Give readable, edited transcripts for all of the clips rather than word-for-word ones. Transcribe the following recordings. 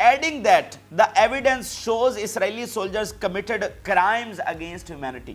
adding that the evidence shows Israeli soldiers committed crimes against humanity।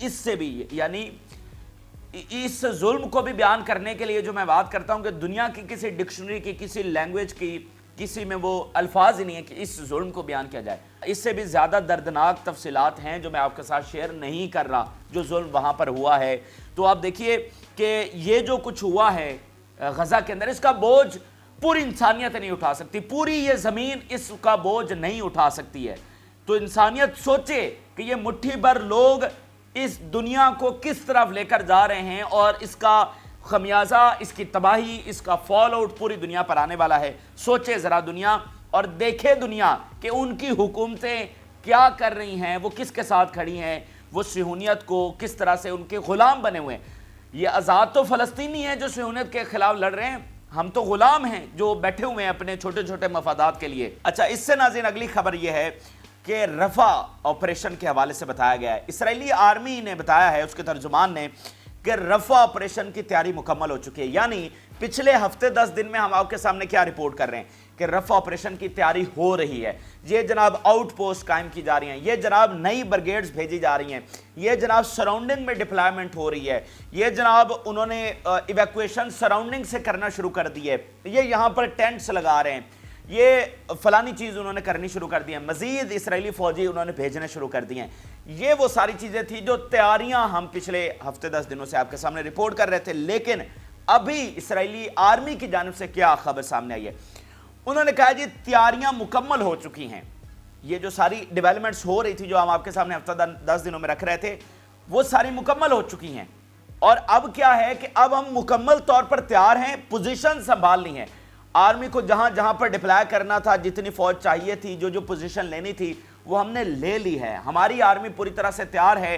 اس سے بھی یعنی اس ظلم کو بھی بیان کرنے کے لیے جو میں بات کرتا ہوں کہ دنیا کی کسی ڈکشنری کی کسی لینگویج کی کسی میں وہ الفاظ ہی نہیں ہے کہ اس ظلم کو بیان کیا جائے. اس سے بھی زیادہ دردناک تفصیلات ہیں جو میں آپ کے ساتھ شیئر نہیں کر رہا جو ظلم وہاں پر ہوا ہے. تو آپ دیکھیے کہ یہ جو کچھ ہوا ہے غزہ کے اندر اس کا بوجھ پوری انسانیت نہیں اٹھا سکتی, پوری یہ زمین اس کا بوجھ نہیں اٹھا سکتی ہے. تو انسانیت سوچے کہ یہ مٹھی بھر لوگ اس دنیا کو کس طرف لے کر جا رہے ہیں اور اس کا خمیازہ, اس کی تباہی, اس کا فال آؤٹ پوری دنیا پر آنے والا ہے. سوچے ذرا دنیا اور دیکھے دنیا کہ ان کی حکومتیں کیا کر رہی ہیں, وہ کس کے ساتھ کھڑی ہیں, وہ صہیونیت کو کس طرح سے ان کے غلام بنے ہوئے ہیں. یہ آزاد تو فلسطینی ہیں جو صہیونیت کے خلاف لڑ رہے ہیں, ہم تو غلام ہیں جو بیٹھے ہوئے ہیں اپنے چھوٹے چھوٹے مفادات کے لیے. اچھا, اس سے ناظرین اگلی خبر یہ ہے کہ رفح آپریشن کے حوالے سے بتایا گیا ہے. اسرائیلی آرمی نے بتایا ہے, اس کے ترجمان نے, کہ رفح آپریشن کی تیاری مکمل ہو چکی ہے. یعنی پچھلے ہفتے 10 دن میں ہم آپ کے سامنے کیا رپورٹ کر رہے ہیں کہ رفح آپریشن کی تیاری ہو رہی ہے. یہ جناب آؤٹ پوسٹ قائم کی جا رہی ہیں, یہ جناب نئی برگیڈز بھیجی جا رہی ہیں, یہ جناب سراؤنڈنگ میں ڈپلائمنٹ ہو رہی ہے, یہ جناب انہوں نے ایویکویشن سراؤنڈنگ سے کرنا شروع کر دی ہے, یہ یہاں پر ٹینٹس لگا رہے ہیں, یہ فلانی چیز انہوں نے کرنی شروع کر دی ہیں, مزید اسرائیلی فوجی انہوں نے بھیجنے شروع کر دی ہیں. یہ وہ ساری چیزیں تھیں جو تیاریاں ہم پچھلے ہفتے 10 دنوں سے آپ کے سامنے رپورٹ کر رہے تھے. لیکن ابھی اسرائیلی آرمی کی جانب سے کیا خبر سامنے آئی ہے, انہوں نے کہا جی تیاریاں مکمل ہو چکی ہیں. یہ جو ساری ڈیولپمنٹس ہو رہی تھی جو ہم آپ کے سامنے ہفتہ 10 دنوں میں رکھ رہے تھے وہ ساری مکمل ہو چکی ہیں. اور اب کیا ہے کہ اب ہم مکمل طور پر تیار ہیں, پوزیشن سنبھالنی ہے. آرمی کو جہاں جہاں پر ڈپلائے کرنا تھا, جتنی فوج چاہیے تھی, جو پوزیشن لینی تھی وہ ہم نے لے لی ہے. ہماری آرمی پوری طرح سے تیار ہے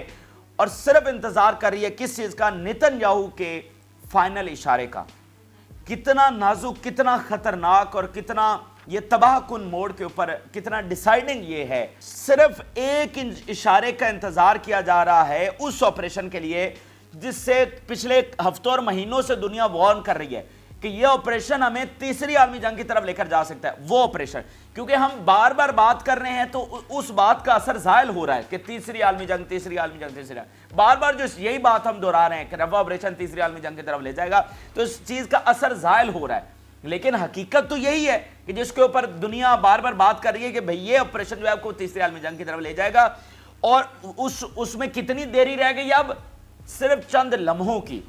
اور صرف انتظار کر رہی ہے کس چیز کا, نیتن یاہو کے فائنل اشارے کا. کتنا نازک, کتنا خطرناک اور کتنا یہ تباہ کن موڑ کے اوپر کتنا ڈیسائیڈنگ یہ ہے. صرف ایک اشارے کا انتظار کیا جا رہا ہے اس آپریشن کے لیے جس سے پچھلے ہفتوں اور مہینوں سے دنیا وارن کر رہی ہے کہ یہ آپریشن ہمیں تیسری عالمی جنگ کی طرف لے کر جا سکتا ہے. وہ آپریشن, کیونکہ ہم بار بار بات کر رہے ہیں تو اس بات کا اثر زائل ہو رہا ہے کہ تیسری عالمی جنگ, تیسری عالمی جنگ, تیسری بار بار جو یہی بات ہم دہرا رہے ہیں کہ رفح آپریشن تیسری عالمی جنگ کی طرف لے جائے گا, تو اس چیز کا اثر زائل ہو رہا ہے. لیکن حقیقت تو یہی ہے کہ جس کے اوپر دنیا بار بار بات کر رہی ہے کہ بھئی یہ آپریشن جو ہے آپ کو تیسری عالمی جنگ کی طرف لے جائے گا. اور اس میں کتنی دیری رہ گئی اب, صرف چند لمحوں کی.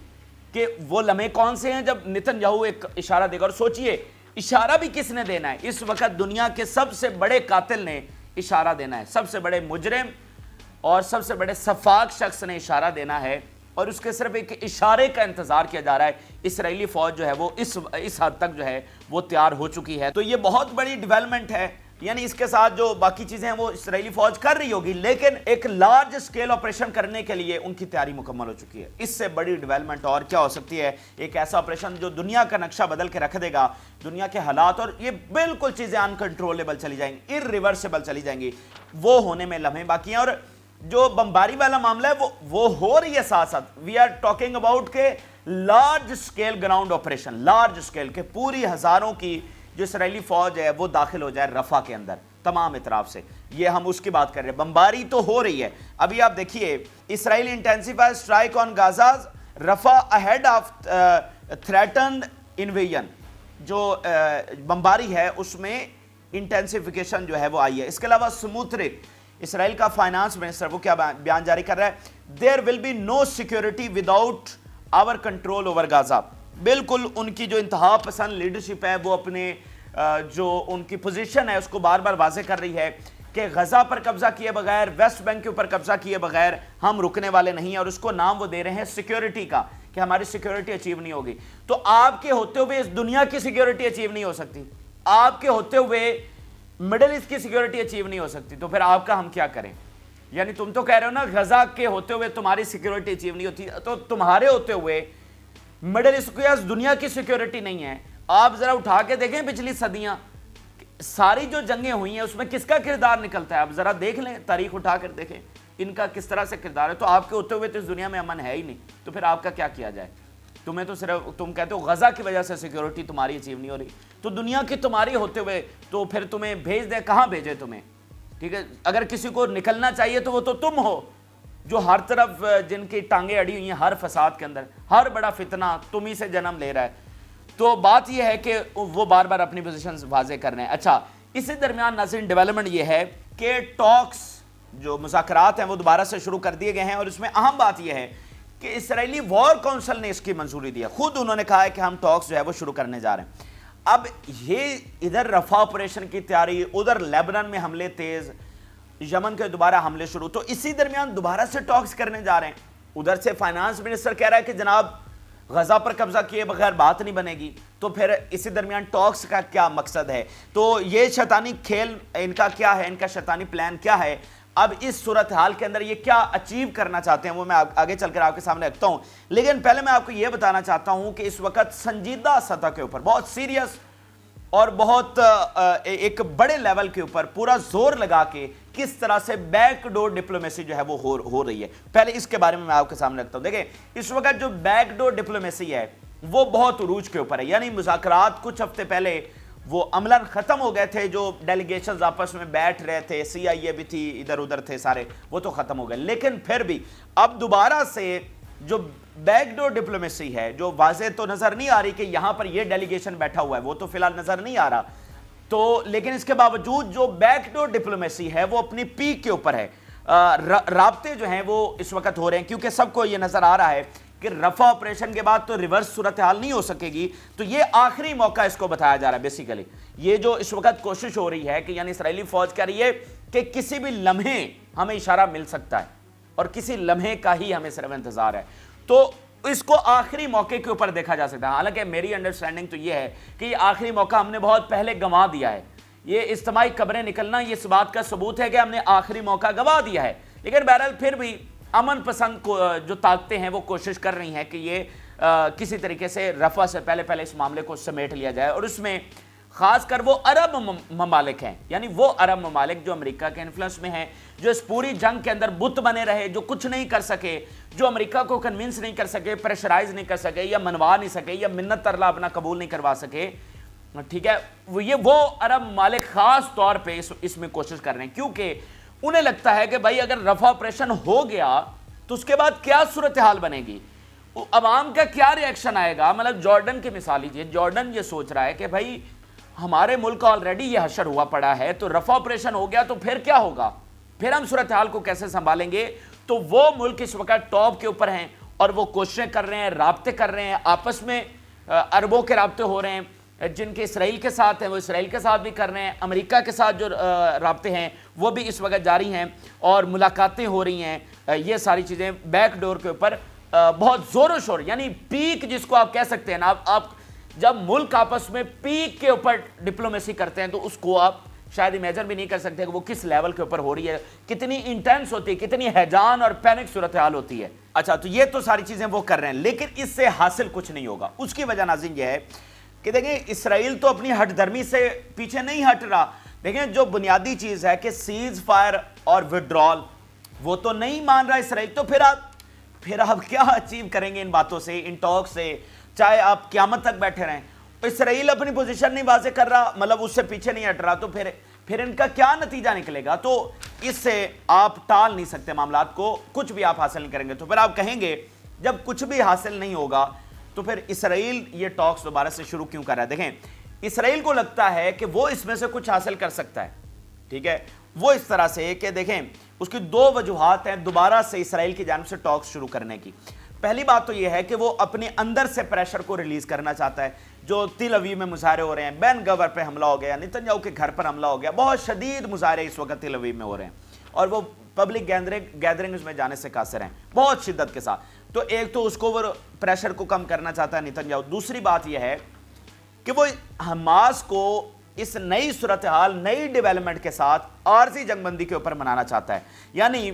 کہ وہ لمحے کون سے ہیں جب نیتن یاہو ایک اشارہ دے گا. اور سوچئے اشارہ بھی کس نے دینا ہے, اس وقت دنیا کے سب سے بڑے قاتل نے اشارہ دینا ہے, سب سے بڑے مجرم اور سب سے بڑے سفاک شخص نے اشارہ دینا ہے, اور اس کے صرف ایک اشارے کا انتظار کیا جا رہا ہے. اسرائیلی فوج جو ہے وہ اس حد تک جو ہے وہ تیار ہو چکی ہے. تو یہ بہت بڑی ڈیولپمنٹ ہے. یعنی اس کے ساتھ جو باقی چیزیں ہیں وہ اسرائیلی فوج کر رہی ہوگی, لیکن ایک لارج اسکیل آپریشن کرنے کے لیے ان کی تیاری مکمل ہو چکی ہے. اس سے بڑی ڈیولپمنٹ اور کیا ہو سکتی ہے, ایک ایسا آپریشن جو دنیا کا نقشہ بدل کے رکھ دے گا, دنیا کے حالات, اور یہ بالکل چیزیں انکنٹرولبل چلی جائیں گی, ارریورسیبل چلی جائیں گی. وہ ہونے میں لمحے باقی ہیں. اور جو بمباری والا معاملہ ہے وہ ہو رہی ہے ساتھ ساتھ. وی آر ٹاکنگ اباؤٹ کہ large scale ground operation, large scale کہ پوری ہزاروں کی جو اسرائیلی فوج ہے وہ داخل ہو جائے رفح کے اندر تمام اطراف سے. یہ ہم اس کی بات کر رہے ہیں. بمباری تو ہو رہی ہے. ابھی آپ دیکھیے Israel intensify strike on Gaza Rafah ahead of threatened invasion. جو بمباری ہے اس میں انٹینسیفیکیشن جو ہے وہ آئی ہے. اس کے علاوہ سموترک, اسرائیل کا فائنانس منسٹر, وہ کیا بیان جاری کر رہا ہے, there will be no security without our control over Gaza. بالکل ان کی جو انتہا پسند لیڈرشپ ہے وہ اپنے جو ان کی پوزیشن ہے اس کو بار بار واضح کر رہی ہے کہ غزہ پر قبضہ کیے بغیر, ویسٹ بینک کے اوپر قبضہ کیے بغیر ہم رکنے والے نہیں ہیں. اور اس کو نام وہ دے رہے ہیں سیکیورٹی کا, کہ ہماری سیکیورٹی اچیو نہیں ہوگی. تو آپ کے ہوتے ہوئے اس دنیا کی سیکیورٹی اچیو نہیں ہو سکتی, آپ کے ہوتے ہوئے مڈل ایسٹ کی سیکیورٹی اچیو نہیں ہو سکتی, تو پھر آپ کا ہم کیا کریں. یعنی تم تو کہہ رہے ہو نا غزہ کے ہوتے ہوئے تمہاری سیکیورٹی اچیو نہیں ہوتی, تو تمہارے ہوتے ہوئے مڈل ایسٹ کی دنیا کی سیکیورٹی نہیں ہے. آپ ذرا اٹھا کے دیکھیں پچھلی صدیاں ساری جو جنگیں ہوئی ہیں اس میں کس کا کردار نکلتا ہے. آپ ذرا دیکھ لیں, تاریخ اٹھا کر دیکھیں ان کا کس طرح سے کردار ہے. تو آپ کے ہوتے ہوئے تو اس دنیا میں امن ہے ہی نہیں, تو پھر آپ کا کیا کیا جائے. تمہیں تو صرف تم کہتے ہو غزہ کی وجہ سے سیکیورٹی تمہاری اچیو نہیں ہو رہی, تو دنیا کی تمہاری ہوتے ہوئے تو پھر تمہیں بھیج دیں, کہاں بھیجے تمہیں. ٹھیک ہے, اگر کسی کو نکلنا چاہیے تو وہ تو تم ہو جو ہر طرف جن کی ٹانگیں اڑی ہوئی ہیں ہر فساد کے اندر، ہر بڑا فتنہ تمہیں سے جنم لے رہا ہے. تو بات یہ ہے کہ وہ بار بار اپنی پوزیشنز واضح کر رہے ہیں. اچھا اسی درمیان ناظرین ڈیولپمنٹ یہ ہے کہ ٹاکس جو مذاکرات ہیں وہ دوبارہ سے شروع کر دیے گئے ہیں، اور اس میں اہم بات یہ ہے کہ اسرائیلی وار کونسل نے اس کی منظوری دی ہے. خود انہوں نے کہا ہے کہ ہم ٹاکس جو ہے وہ شروع کرنے جا رہے ہیں. اب یہ ادھر رفح آپریشن کی تیاری، ادھر لیبنان میں حملے تیز، یمن کے دوبارہ حملے شروع، تو اسی درمیان دوبارہ سے ٹاکس کرنے جا رہے ہیں. ادھر سے فائنانس منسٹر کہہ رہا ہے کہ جناب غزہ پر قبضہ کیے بغیر بات نہیں بنے گی، تو پھر اسی درمیان ٹاکس کا کیا مقصد ہے؟ تو یہ شیطانی کھیل ان کا کیا ہے، ان کا شیطانی پلان کیا ہے؟ اب اس صورتحال کے اندر یہ کیا اچیو کرنا چاہتے ہیں وہ میں آگے چل کر آپ کے سامنے رکھتا ہوں. لیکن پہلے میں آپ کو یہ بتانا چاہتا ہوں کہ اس وقت سنجیدہ سطح کے اوپر بہت سیریس اور بہت ایک بڑے لیول کے اوپر پورا زور لگا کے کس طرح سے بیک ڈور ڈپلومیسی جو ہے وہ ہو رہی ہے. پہلے اس کے بارے میں آپ کے سامنے رکھتا ہوں. دیکھیں اس وقت جو بیک ڈور ڈپلومیسی ہے وہ بہت عروج کے اوپر ہے. یعنی مذاکرات کچھ ہفتے پہلے وہ عملاً ختم ہو گئے تھے، جو ڈیلیگیشنز آپس میں بیٹھ رہے تھے، سی آئی اے بھی تھی، ادھر ادھر تھے سارے، وہ تو ختم ہو گئے. لیکن پھر بھی اب دوبارہ سے جو بیک ڈور ڈپلومیسی ہے، جو واضح تو نظر نہیں آ رہی کہ یہاں پر یہ ڈیلیگیشن بیٹھا ہوا ہے، وہ تو فی الحال نظر نہیں آ رہا، تو لیکن اس کے باوجود جو بیک ڈور ڈپلومیسی ہے وہ اپنی پیک کے اوپر ہے. رابطے جو ہیں وہ اس وقت ہو رہے ہیں کیونکہ سب کو یہ نظر آ رہا ہے کہ رفح آپریشن کے بعد تو ریورس صورتحال نہیں ہو سکے گی. تو یہ آخری موقع اس کو بتایا جا رہا ہے. بیسیکلی یہ جو اس وقت کوشش ہو رہی ہے کہ یعنی اسرائیلی فوج کہہ رہی ہے کہ کسی بھی لمحے ہمیں اشارہ مل سکتا ہے اور کسی لمحے کا ہی ہمیں صرف انتظار ہے. تو اس کو آخری موقع کے اوپر دیکھا جا سکتا ہے. حالانکہ میری انڈرسٹینڈنگ تو یہ ہے کہ یہ آخری موقع ہم نے بہت پہلے گنوا دیا ہے. یہ اجتماعی قبریں نکلنا یہ اس بات کا ثبوت ہے کہ ہم نے آخری موقع گنوا دیا ہے. لیکن بہرحال پھر بھی امن پسند جو طاقتیں ہیں وہ کوشش کر رہی ہیں کہ یہ کسی طریقے سے رفح سے پہلے اس معاملے کو سمیٹ لیا جائے. اور اس میں خاص کر وہ عرب ممالک ہیں، یعنی وہ عرب ممالک جو امریکہ کے انفلوئنس میں ہیں، جو اس پوری جنگ کے اندر بت بنے رہے، جو کچھ نہیں کر سکے، جو امریکہ کو کنونس نہیں کر سکے، پریشرائز نہیں کر سکے، یا منوا نہیں سکے، یا منت ترلا اپنا قبول نہیں کروا سکے. ٹھیک ہے، وہ عرب ممالک خاص طور پہ اس میں کوشش کر رہے ہیں کیونکہ انہیں لگتا ہے کہ بھائی اگر رفح آپریشن ہو گیا تو اس کے بعد کیا صورتحال بنے گی، عوام کا کیا ری ایکشن آئے گا. مطلب جارڈن کی مثال لیجیے، جارڈن یہ سوچ رہا ہے کہ بھائی ہمارے ملک آلریڈی یہ حشر ہوا پڑا ہے، تو رفح آپریشن ہو گیا تو پھر کیا ہوگا، پھر ہم صورتحال کو کیسے سنبھالیں گے. تو وہ ملک اس وقت ٹاپ کے اوپر ہیں اور وہ کوششیں کر رہے ہیں، رابطے کر رہے ہیں، آپس میں عربوں کے رابطے ہو رہے ہیں، جن کے اسرائیل کے ساتھ ہیں وہ اسرائیل کے ساتھ بھی کر رہے ہیں، امریکہ کے ساتھ جو رابطے ہیں وہ بھی اس وقت جاری ہیں، اور ملاقاتیں ہو رہی ہیں. یہ ساری چیزیں بیک ڈور کے اوپر بہت زور و شور، یعنی پیک جس کو آپ کہہ سکتے ہیں نا. آپ جب ملک آپس میں پیک کے اوپر ڈپلومیسی کرتے ہیں تو اس کو آپ شاید امیجن بھی نہیں کر سکتے کہ وہ کس لیول کے اوپر ہو رہی ہے، کتنی انٹینس ہوتی ہے، کتنی ہیجان اور پینک صورتحال ہوتی ہے. اچھا تو یہ تو ساری چیزیں وہ کر رہے ہیں، لیکن اس سے حاصل کچھ نہیں ہوگا. اس کی وجہ ناظرین یہ ہے کہ دیکھیں اسرائیل تو اپنی ہٹ درمی سے پیچھے نہیں ہٹ رہا. دیکھیں جو بنیادی چیز ہے کہ سیز فائر اور وڈرال وہ تو نہیں مان رہا اسرائیل، تو پھر آپ کیا اچیو کریں گے ان باتوں سے، ان ٹاک سے، چاہے آپ قیامت تک بیٹھے رہیں. اسرائیل اپنی پوزیشن نہیں واضح کر رہا، مطلب اس سے پیچھے نہیں ہٹ رہا، تو پھر ان کا کیا نتیجہ نکلے گا. تو اس سے آپ ٹال نہیں سکتے معاملات کو، کچھ بھی آپ حاصل نہیں کریں گے. تو پھر آپ کہیں گے جب کچھ بھی حاصل نہیں ہوگا تو پھر اسرائیل یہ ٹاکس دوبارہ سے شروع کیوں کر رہا ہے. دیکھیں اسرائیل کو لگتا ہے کہ وہ اس میں سے کچھ حاصل کر سکتا ہے. ٹھیک ہے، وہ اس طرح سے کہ دیکھیں اس کی دو وجوہات ہیں دوبارہ سے اسرائیل کی جانب سے ٹاکس شروع کرنے کی. پہلی بات تو یہ ہے کہ وہ اپنے اندر سے پریشر کو ریلیز کرنا چاہتا ہے. جو تل اویو میں مظاہرے ہو رہے ہیں، بین گور پہ حملہ ہو گیا، نتن یاہو کے گھر پر حملہ ہو گیا، بہت شدید مظاہرے اس وقت تل اویو میں ہو رہے ہیں اور وہ پبلک گیدرنگز میں جانے سے قاصر ہیں بہت شدت کے ساتھ. تو ایک تو اس کو وہ پریشر کو کم کرنا چاہتا ہے نتن یاہو. دوسری بات یہ ہے کہ وہ حماس کو اس نئی صورتحال، نئی ڈیولپمنٹ کے ساتھ عارضی جنگ بندی کے اوپر منانا چاہتا ہے. یعنی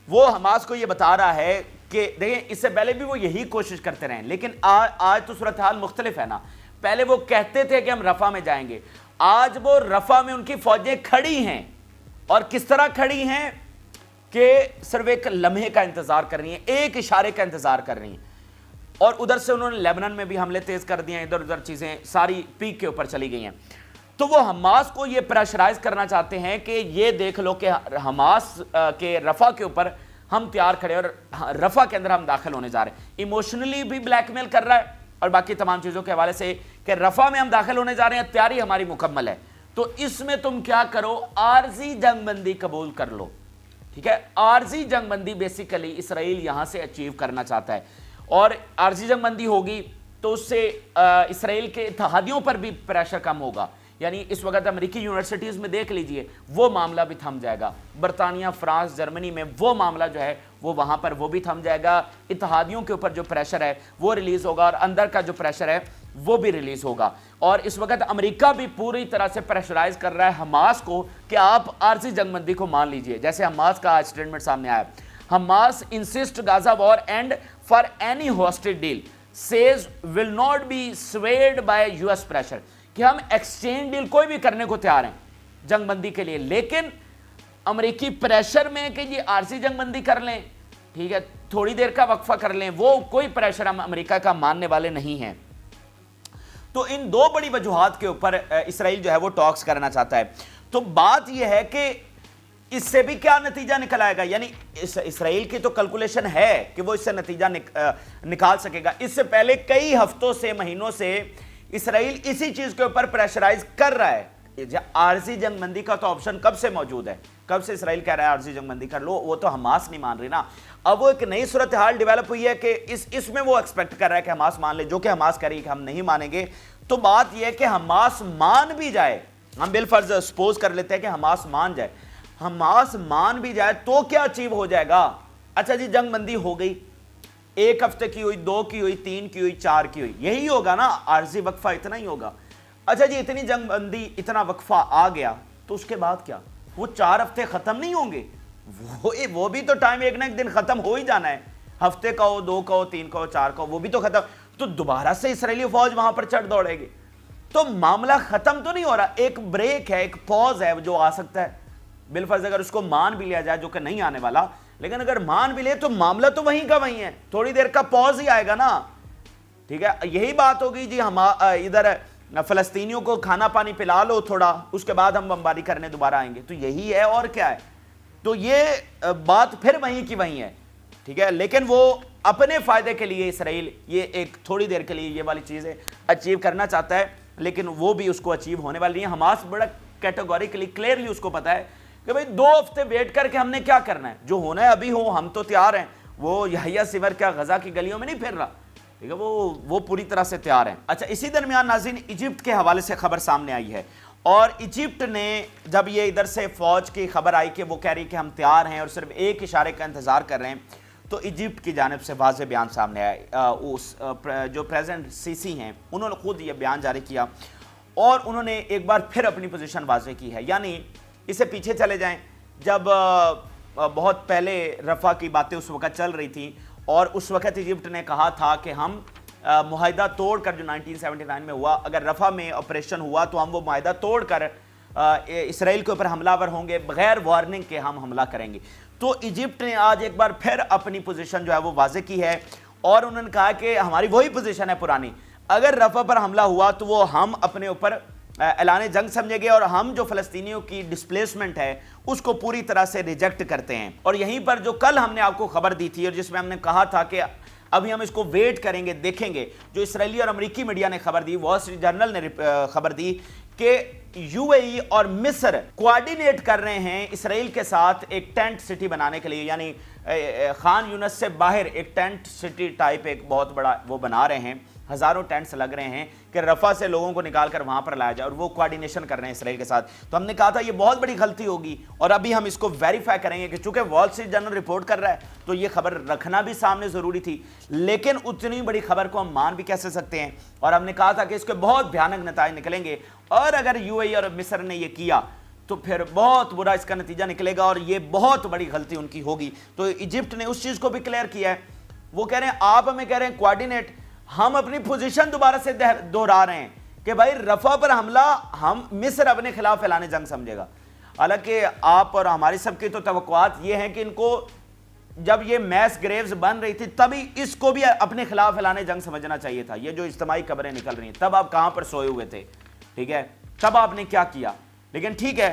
وہ حماس کو یہ بتا رہا ہے کہ دیکھیں اس سے پہلے بھی وہ یہی کوشش کرتے رہے، لیکن آج تو صورتحال مختلف ہے نا. پہلے وہ کہتے تھے کہ ہم رفح میں جائیں گے، آج وہ رفح میں ان کی فوجیں کھڑی ہیں، اور کس طرح کھڑی ہیں کہ صرف ایک لمحے کا انتظار کر رہی ہیں، ایک اشارے کا انتظار کر رہی ہیں. اور ادھر سے انہوں نے لیبنان میں بھی حملے تیز کر دیے ہیں، ادھر ادھر چیزیں ساری پیک کے اوپر چلی گئی ہیں. تو وہ حماس کو یہ پریشرائز کرنا چاہتے ہیں کہ یہ دیکھ لو کہ حماس کے رفح کے اوپر ہم تیار کھڑے اور رفح کے اندر ہم داخل ہونے جا رہے ہیں. ایموشنلی بھی بلیک میل کر رہا ہے اور باقی تمام چیزوں کے حوالے سے کہ رفح میں ہم داخل ہونے جا رہے ہیں, تیاری ہماری مکمل ہے, تو اس میں تم کیا کرو, عارضی جنگ بندی قبول کر لو. ٹھیک ہے, عارضی جنگ بندی بیسیکلی اسرائیل یہاں سے اچیو کرنا چاہتا ہے, اور عارضی جنگ بندی ہوگی تو اس سے اسرائیل کے اتحادیوں پر بھی پریشر کم ہوگا. یعنی اس وقت امریکی یونیورسٹیز میں دیکھ لیجئے وہ معاملہ بھی تھم جائے گا, برطانیہ, فرانس, جرمنی میں وہ معاملہ جو ہے وہ وہاں پر وہ بھی تھم جائے گا, اتحادیوں کے اوپر جو پریشر ہے وہ ریلیز ہوگا, اور اندر کا جو پریشر ہے وہ بھی ریلیز ہوگا. اور اس وقت امریکہ بھی پوری طرح سے پریشرائز کر رہا ہے حماس کو کہ آپ عارضی جنگ بندی کو مان لیجئے. جیسے حماس کا اسٹیٹمنٹ سامنے آیا, Hamas insist Gaza war end for any hostage deal says will not be swayed by US pressure, کہ ہم ایکسچینج ڈیل کوئی بھی کرنے کو تیار ہیں جنگ بندی کے لیے, لیکن امریکی پریشر میں کہ یہ عارضی جنگ بندی کر لیں, ٹھیک ہے, تھوڑی دیر کا وقفہ کر لیں, وہ کوئی پریشر ہم امریکہ کا ماننے والے نہیں ہیں. تو ان دو بڑی وجوہات کے اوپر اسرائیل جو ہے وہ ٹاکس کرنا چاہتا ہے. تو بات یہ ہے کہ اس سے بھی کیا نتیجہ نکل آئے گا, یعنی اسرائیل کی تو کیلکولیشن ہے کہ وہ اس سے نتیجہ نکال سکے گا. اس سے پہلے کئی ہفتوں سے, مہینوں سے اسرائیل اسی چیز کے اوپر پریشرائز کر رہا ہے. عارضی جنگ بندی کا تو آپشن کب سے موجود ہے, کب سے اسرائیل کہہ رہا ہے عارضی جنگ بندی کر لو, وہ تو حماس نہیں مان رہی نا. اب وہ ایک نئی صورتحال ڈیولپ ہوئی ہے کہ اس میں وہ ایکسپیکٹ کر رہا ہے کہ حماس مان لے, جو کہ حماس کہہ رہی ہے کہ ہم نہیں مانیں گے. تو بات یہ ہے کہ حماس مان بھی جائے, ہم بالفرض سپوز کر لیتے ہیں کہ حماس مان جائے, حماس مان بھی جائے تو کیا اچیو ہو جائے گا. اچھا جی جنگ بندی ہو گئی, 1 ہفتے کی ہوئی, 2 کی ہوئی, 3 کی ہوئی, 4 کی ہوئی, یہی ہوگا نا, عارضی وقفہ اتنا ہی ہوگا. اچھا جی اتنی جنگ بندی, اتنا وقفہ آ گیا, تو اس کے بعد کیا, وہ 4 ہفتے ختم نہیں ہوں گے, وہ بھی تو ٹائم ایک نہ ایک دن ختم ہو ہی جانا ہے. ہفتے کا ہو, 2 کا ہو, 3 کا ہو, 4 کا ہو, وہ بھی تو ختم, تو دوبارہ سے اسرائیلی فوج وہاں پر چڑھ دوڑے گی. تو معاملہ ختم تو نہیں ہو رہا, ایک بریک ہے, ایک پاز ہے جو آ سکتا ہے. بالفرض اگر اس کو مان بھی لیا جائے, جو کہ نہیں آنے والا, لیکن اگر مان بھی لے تو معاملہ تو وہیں کا وہیں ہے, تھوڑی دیر کا پاز ہی آئے گا نا. ٹھیک ہے, یہی بات ہوگی جی, ہم ادھر فلسطینیوں کو کھانا پانی پلا لو تھوڑا, اس کے بعد ہم بمباری کرنے دوبارہ آئیں گے, تو یہی ہے اور کیا ہے. تو یہ بات پھر وہیں کی وہیں ہے. ٹھیک ہے, لیکن وہ اپنے فائدے کے لیے اسرائیل یہ ایک تھوڑی دیر کے لیے یہ والی چیزیں اچیو کرنا چاہتا ہے, لیکن وہ بھی اس کو اچیو ہونے والی نہیں ہے. حماس بڑا کیٹیگوریکلی کلیئرلی اس کو پتا ہے کہ بھئی 2 ہفتے ویٹ کر کے ہم نے کیا کرنا ہے, جو ہونا ہے ابھی ہو, ہم تو تیار ہیں. وہ یحییٰ سیور کیا غزہ کی گلیوں میں نہیں پھر رہا, ٹھیک ہے, وہ پوری طرح سے تیار ہیں. اچھا اسی درمیان ناظرین ایجپٹ کے حوالے سے خبر سامنے آئی ہے, اور ایجپٹ نے جب یہ ادھر سے فوج کی خبر آئی کہ وہ کہہ رہی کہ ہم تیار ہیں اور صرف ایک اشارے کا انتظار کر رہے ہیں, تو ایجپٹ کی جانب سے واضح بیان سامنے آیا. اس جو پریزیڈنٹ سیسی ہیں انہوں نے خود یہ بیان جاری کیا, اور انہوں نے ایک بار پھر اپنی پوزیشن واضح کی ہے. یعنی اسے پیچھے چلے جائیں, جب بہت پہلے رفح کی باتیں اس وقت چل رہی تھیں, اور اس وقت ایجپٹ نے کہا تھا کہ ہم معاہدہ توڑ کر, جو 1979 میں ہوا, اگر رفح میں آپریشن ہوا تو ہم وہ معاہدہ توڑ کر اسرائیل کے اوپر حملہ ور ہوں گے, بغیر وارننگ کے ہم حملہ کریں گے. تو ایجپٹ نے آج ایک بار پھر اپنی پوزیشن جو ہے وہ واضح کی ہے, اور انہوں نے کہا کہ ہماری وہی پوزیشن ہے پرانی, اگر رفح پر حملہ ہوا تو وہ ہم اپنے اوپر اعلان جنگ سمجھے گے, اور ہم جو فلسطینیوں کی ڈسپلیسمنٹ ہے اس کو پوری طرح سے ریجیکٹ کرتے ہیں. اور یہیں پر جو کل ہم نے آپ کو خبر دی تھی, اور جس میں ہم نے کہا تھا کہ ابھی ہم اس کو ویٹ کریں گے, دیکھیں گے, جو اسرائیلی اور امریکی میڈیا نے خبر دی, وال اسٹریٹ جرنل نے خبر دی کہ یو اے ای اور مصر کوارڈینیٹ کر رہے ہیں اسرائیل کے ساتھ ایک ٹینٹ سٹی بنانے کے لیے. یعنی خان یونس سے باہر ایک ٹینٹ سٹی ٹائپ ایک بہت بڑا وہ بنا رہے ہیں, ہزاروں ٹینٹس لگ رہے ہیں کہ رفح سے لوگوں کو نکال کر وہاں پر لایا جائے, اور وہ کوارڈینیشن کر رہے ہیں اسرائیل کے ساتھ. تو ہم نے کہا تھا یہ بہت بڑی غلطی ہوگی, اور ابھی ہم اس کو ویریفائی کریں گے کہ چونکہ وال اسٹریٹ جرنل رپورٹ کر رہا ہے تو یہ خبر رکھنا بھی سامنے ضروری تھی, لیکن اتنی بڑی خبر کو ہم مان بھی کیسے سکتے ہیں. اور ہم نے کہا تھا کہ اس کے بہت بھیانک نتائج نکلیں گے, اور اگر یو اے ای اور مصر نے یہ کیا تو پھر بہت برا اس کا نتیجہ نکلے گا, اور یہ بہت بڑی غلطی ان کی ہوگی. تو ایجپٹ نے اس چیز کو بھی کلیئر کیا ہے, وہ کہہ رہے ہیں آپ ہمیں کہہ رہے ہیں کوارڈینیٹ, ہم اپنی پوزیشن دوبارہ سے دہرا رہے ہیں کہ بھائی رفح پر حملہ ہم مصر اپنے خلاف اعلان جنگ سمجھے گا. حالانکہ آپ اور ہماری سب کی تو توقعات یہ ہیں کہ ان کو جب یہ میس گریوز بن رہی تھی تبھی اس کو بھی اپنے خلاف اعلان جنگ سمجھنا چاہیے تھا. یہ جو اجتماعی خبریں نکل رہی ہیں, تب آپ کہاں پر سوئے ہوئے تھے, ٹھیک ہے, تب آپ نے کیا کیا. لیکن ٹھیک ہے,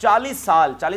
40